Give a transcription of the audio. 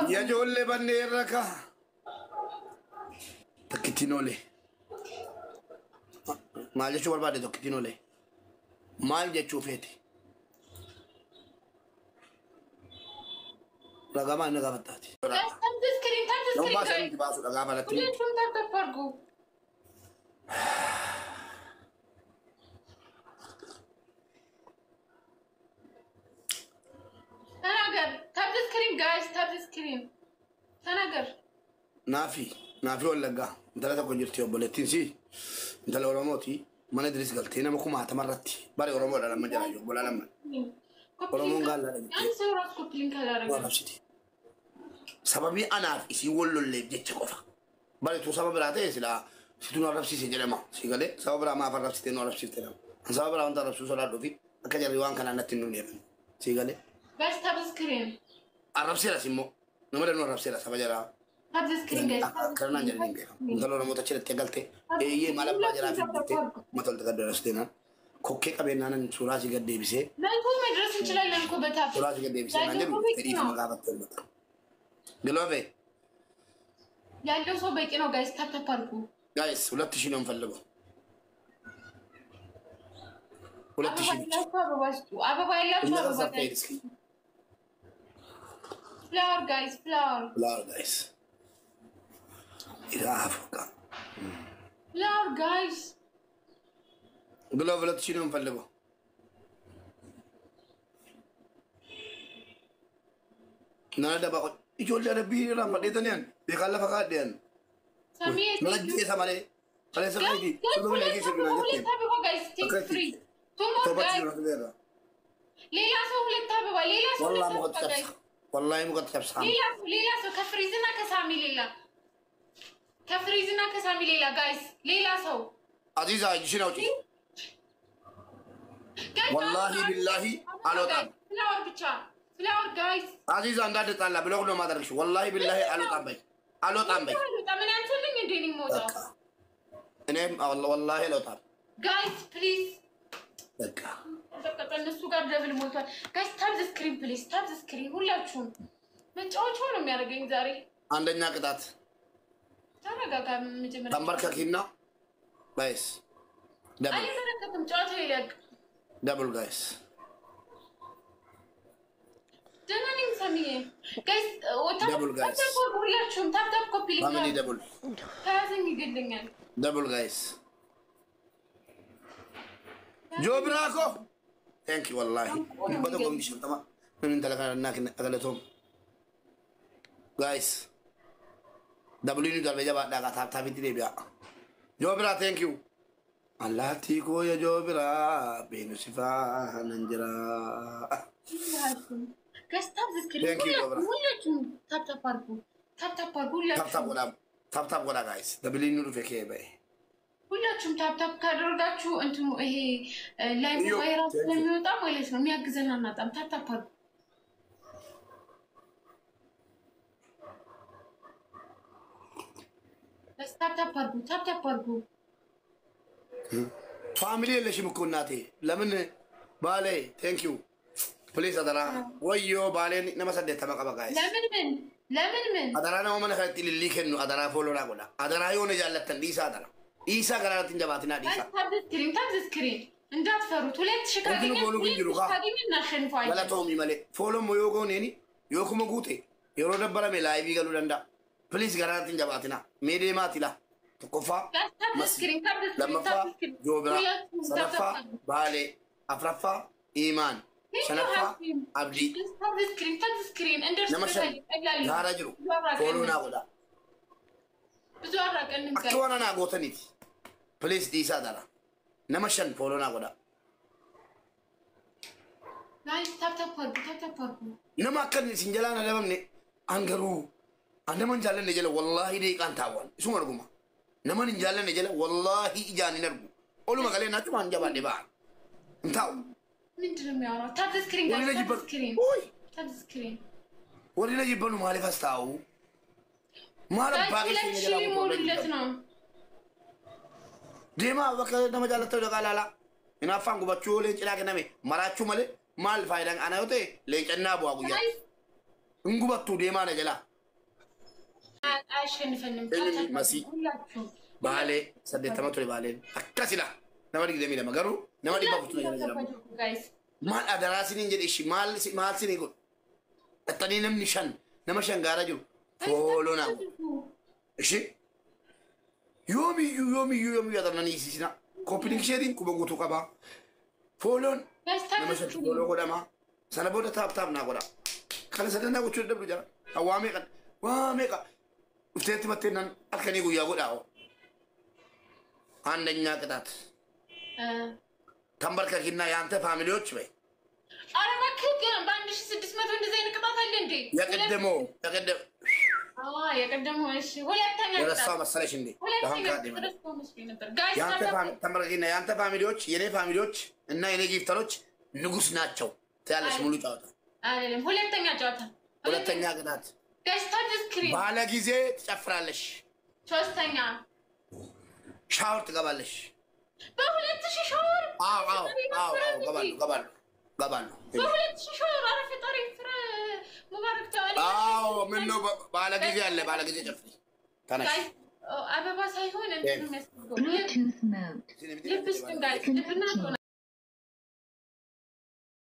يا جولي بني الركا تكتينولي ما جا شو بربادي تكتينولي ما جا شوفيتي رقم أنا قابتاتي لو ما سمعت باسو رقم على تيم نافي ولا جا انت لا تكون جرتي وبلتين سي انت لو رموتي ما ندري قلتي انا مكو ما تمرتي باري رمو لما جرى ولا لما رمو قال لا والله شتي سببي انا في يقول اللي جيت كفا باري تو سبب راته سلا ستو نرفسي سجلما سيغله سبب را ما فرفسي تنو نرفسي تنو سبب را انت رسول الله دوفي اكجر يوان كان نتنو نيفن سيغله بس تبسكرين الرفسي راسمو نمر نو رفسي را سبجرا karena jadi nih, kalau orang mau cerita galte, iya malah belajar apa gitu, matul tegak derasnya, koke kabenanan surah juga dia bisa. Nah, aku madrasah celai aku betah. Surah juga dia bisa, nanti jadi itu mengabat tuh betul. Gelobe. Yang itu so baik ino guys, tap taparku. Guys, ulat tishin om fallo. Ulat tishin. Apa bayar guys? Flower guys, flower. Flower guys. إذا عفوك. Flower guys. قلوا ولا تشيلهم فلبوا. نادا بقول يجول لي ربي رام بدي تنين بيخلف فقادين. سامي. نلاقي سامري. خلي سامري. تقول لي كيس بيقولون جت. تابعوا guys, take free. تومو guys. ليلا سووا تابعوا ليلا سووا. والله مو قد تفسخ. والله مو قد تفسخ. ليلا سو كفريزنا كسامي ليلا. كفريزنا كسامي ليلا guys. ليلا سو. عزيزة شنو وجهي؟ والله بالله ألوتام. فلاور بيتشا. فلاور guys. عزيزة عندها تطلع بلوغ لو ما دركش والله بالله ألوتام بي. ألوتام بي. ألوتام أنا أنتظر من ديني مودا. أنا والله ألوتام. guys please. دكا. دكا النسو قاعد دبل مودا. guys tap the screen please. tap the screen. ولا تشون. من شو نو ميارجين زاري. عندنا كتات. ترى قاعد مجمع. تمبرك كينا. بايس. دبل. أنا ترى كتم جات هيلك. دبل guys. جنانين سامية. guys وتاب. دبل guys. تاب ولا تشون تاب كوبي. فاميلي دبل. كازين يقدرين. دبل guys. جو براكو. thank you والله. بدو قوم بيشوف تمام. من تلاقي الناك أقلتهم. guys. دبل ينو دبل جاب دعك تاب تابي تدي بيا. جو برا thank you. الله تيكو يا جو برا بينو سفا ننجرا. guys tap the screen. thank you جو برا. ولا تشون تاب تاباركو. تاب تاباركو ولا. تاب ولا guys. دبل ينو فيكيه باي. ሁላችሁም ታፕታፕ ካደረጋችሁ እንትኑ ይሄ ላይቭ ቫይራል ስለሚወጣ ማለት ነው የሚያግዘን አናጣም ታፕታፕ አድርጉ ታፕታፕ አድርጉ ፋሚሊ የለሽም እኮ እናቴ ለምን ባሌ ቴንክ ዩ ፕሊዝ አደራ ወዮ ባሌን ነመሰደት ተመቀበቃይ ለምን አደራ ነው ማን ኸት ሊሊከን ነው አደራ ፎሎራ ጎዳ አደራ የሆነ ያለተን ዲሳ አደራ ኢሳ ገራራት እንጀባትና ዲሳ ታብ ስክሪን እንዳትፈሩት ሁለት ሽካገኝ እናሸንፋለን ወላቶም ይመለ ፎሎ ሞዮጎ ነኒ ዮኩሞ ጉቴ የሮ ደበረ ላይቭ ይገሉ ደንዳ ፕሊዝ ገራራት እንጀባትና ሜዴማቲላ ተቆፋ ለማፋ ጆብራ ሰነፋ ባሌ አፍራፋ ኢማን ሰነፋ አብዲ ታብ ስክሪን እንደርሰታል ያራጅሩ ፎሎና ጎዳ ብዙ አራቀን እንጋይ አክዋናና ጎተኒት ፕሊዝ ዲሳ ዳራ ነመሸን ፎሎና ጎዳ ናይስ ታፕታፕ አድርጉ ነማከን ሲንጀላና ለበምኔ አንገሩ አንደመን ጃለን ነጀለ ወላሂ ደቂቃን ታዋል እሱ መርጉማ ነመን እንጃለን ነጀለ ወላሂ ኢጃኒ ነርጉ ኦሉ መቀሌ ናችሁ ማንጃባ ዲባ እንታው ምንድነው የሚያወራው ታፕ ስክሪን ታፕ ስክሪን ወዲና ይበሉ ማለፈስታው ማለ ባገሽ ነጀለ ነው ዲማ ወከለ ነመጃለተው ደቃላላ እናፋን ጉባችሁ ለጭላ ገነሜ ማራችሁ መለ ማል ፋይዳን አናዮቴ ለጨና ቧጉያ እንጉበቱ ዴማነ ጀላ አሸንፈንም መሲ ባሌ ሰደተመቱ ባሌ አካሲላ ነማዲ ግደሚ ለመገሩ ነማዲ ባኩቱ ነው ማል አደራሲን እንጀ እሺ ማል ሲኒጎ አጠኒንም ንሻን ነመሸን ጋራ ጅሩ ፎሎና እሺ ዮሚ ያደርናኒ ሲሲና ኮፒሊንግ ሼሪን ኩበጉቱ ቀባ ፎሎን ነመሸን ፎሎ ጎዳማ ሰነቦደ ታፕታፕ ናጎዳ ካለ ሰደና ጎቹ ደብሩ ጀራ ዋሜ ቀ ውስቴት መተናን አከኒ ጉያ ጎዳው አንደኛ ቅጣት ተንበርከኪና ያንተ ፋሚሊዎች በይ አረባክ ግን በ1600 እንደዚህ አይነት ቅጣት አለ እንዴ የቀደመው እሺ ሁለተኛ የረሳው መሰለሽ እንዴ አሁን ካደም ያንተ ተንበርከኪና ያንተ ፋሚሊዎች የኔ ፋሚሊዎች እና የኔ ጊፍተሮች ንጉስ ናቸው ታያለሽ ሙሉ ጫወታ አይደለም ሁለተኛ ቅጣት ገስታድ ስክሪን ባለ ጊዜ ትጨፍራለሽ ሶስተኛ ሻወር ትገባለሽ በ2000 ሻወር ገባለሁ በ2000 ሻወር አረፈ ታሪክ ፍረ ሙባረክ ተዋለ ምን ነው ባለ ጊዜ አለ ባለ ጊዜ ጨፍሪ ታናሽ አበባ ሳይሆን እንትን መስጎ ልብስ ግን ጋር